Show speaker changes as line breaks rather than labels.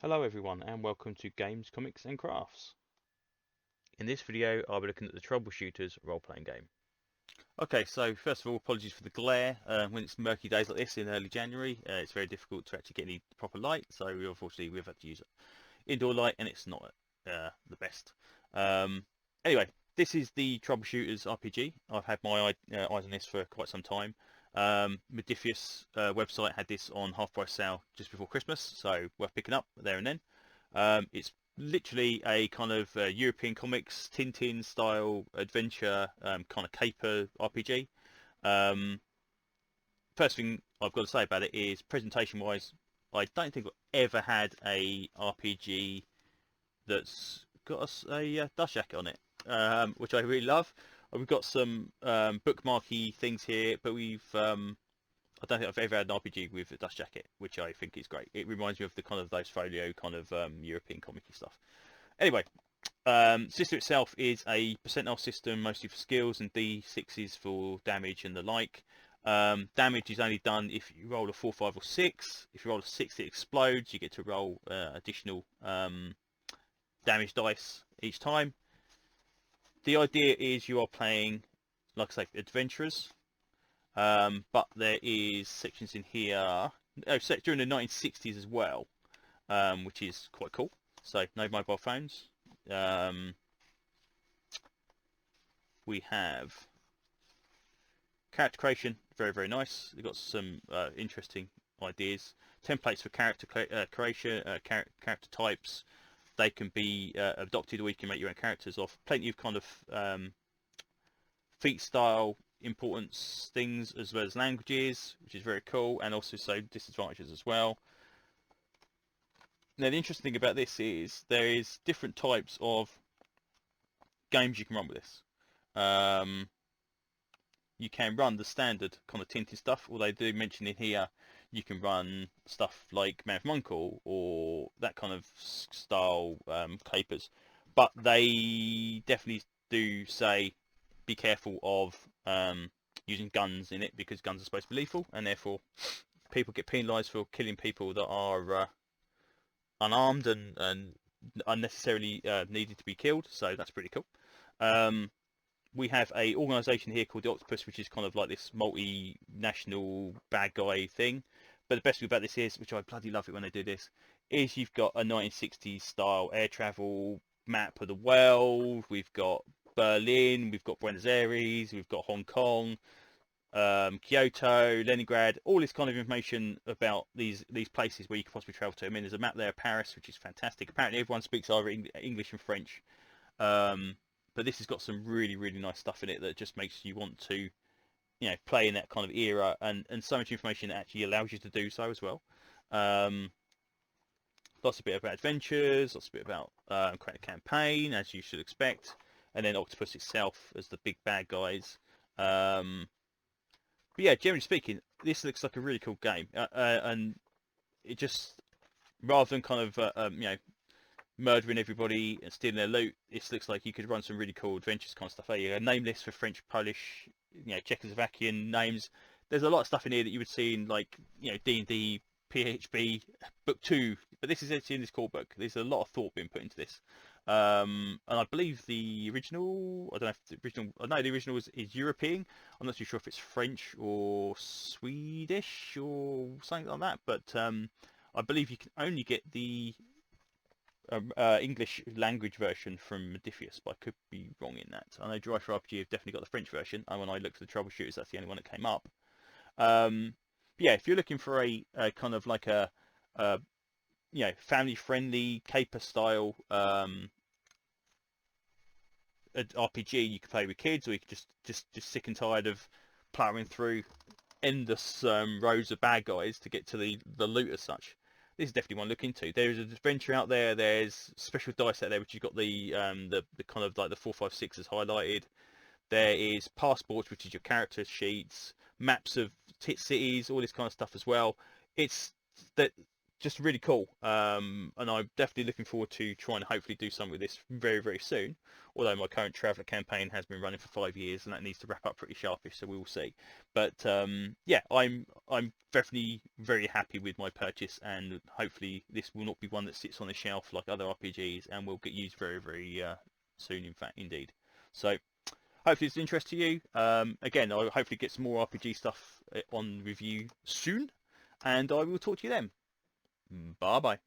Hello everyone and welcome to Games, Comics and Crafts. In this video I'll be looking at the Troubleshooters role-playing game. Okay, so first of all, apologies for the glare. When it's murky days like this in early January, it's very difficult to actually get any proper light, so unfortunately we've had to use indoor light and it's not the best. Um, anyway, this is the Troubleshooters RPG. I've had my eyes on this for quite some time. Modifius website had this on half price sale just before Christmas, so worth picking up there and then. It's literally a kind of European comics, Tintin style adventure kind of caper RPG. Um, First thing I've got to say about it is presentation wise, I don't think I've ever had a RPG that's got a dust jacket on it, which I really love. We've got some bookmarky things here, but I don't think I've ever had an RPG with a dust jacket, which I think is great. It reminds me of the kind of those folio kind of European comic-y stuff. Anyway, system itself is a percentile system, mostly for skills, and D6s for damage and the like. Damage is only done if you roll a 4, 5, or 6. If you roll a 6, it explodes. You get to roll additional damage dice each time. The idea is you are playing, like I say, adventurers, but there is sections in here. Oh, set during the 1960s as well, which is quite cool. So no mobile phones. Um, we have character creation, very nice. We've got some interesting ideas. Templates for character creation, character types. They can be adopted, or you can make your own characters off. Plenty of kind of feat style importance things, as well as languages, which is very cool, and also so disadvantages as well. Now the interesting thing about this is there is different types of games you can run with this. You can run the standard kind of Tintin stuff, although they do mention in here you can run stuff like Man of Uncle or that kind of style capers, but they definitely do say be careful of using guns in it, because guns are supposed to be lethal, and therefore people get penalised for killing people that are unarmed and unnecessarily needed to be killed. So that's pretty cool. We have a organisation here called the Octopus, which is kind of like this multinational bad guy thing. But the best thing about this is, which I bloody love it when they do this, is you've got a 1960s style air travel map of the world. We've got Berlin, we've got Buenos Aires, we've got Hong Kong, Kyoto, Leningrad, all this kind of information about these places where you could possibly travel to. I mean, there's a map there of Paris, which is fantastic. Apparently everyone speaks either English and French. But this has got some really nice stuff in it that just makes you want to, play in that kind of era, and so much information that actually allows you to do so as well. Um, Lots of bit about adventures, lots of bit about creating a campaign, as you should expect, and then Octopus itself as the big bad guys. But yeah, generally speaking, this looks like a really cool game, and it just, rather than kind of murdering everybody and stealing their loot, this looks like you could run some really cool adventures kind of stuff. A name list for French, Polish, Czechoslovakian names. There's a lot of stuff in here that you would see in, like, D&D, PHB, Book 2, but this is actually in this core book. There's a lot of thought being put into this. And I believe the original, I don't know if the original, I know the original is European. I'm not too sure if it's French or Swedish or something like that, but I believe you can only get the English language version from Modifius, but I could be wrong in that. I know Dry for RPG have definitely got the French version, and when I looked for the Troubleshooters, that's the only one that came up. Yeah, if you're looking for a kind of like a family-friendly caper style RPG, you can play with kids, or you can just sick and tired of plowing through endless rows of bad guys to get to the loot as such. This is definitely one to look into. There's an adventure out there. There's special dice out there, which you've got the kind of like the 4, 5, 6s highlighted. There is passports, which is your character sheets, maps of cities, all this kind of stuff as well. It's that just really cool. And I'm definitely looking forward to trying to hopefully do something with this very, very soon. Although my current Traveller campaign has been running for 5 years, and that needs to wrap up pretty sharpish, so we will see. But yeah, I'm definitely very happy with my purchase, and hopefully this will not be one that sits on the shelf like other RPGs, and will get used very, very soon. In fact, indeed. So hopefully it's of interest to you. Again, I'll hopefully get some more RPG stuff on review soon, and I will talk to you then. Bye bye.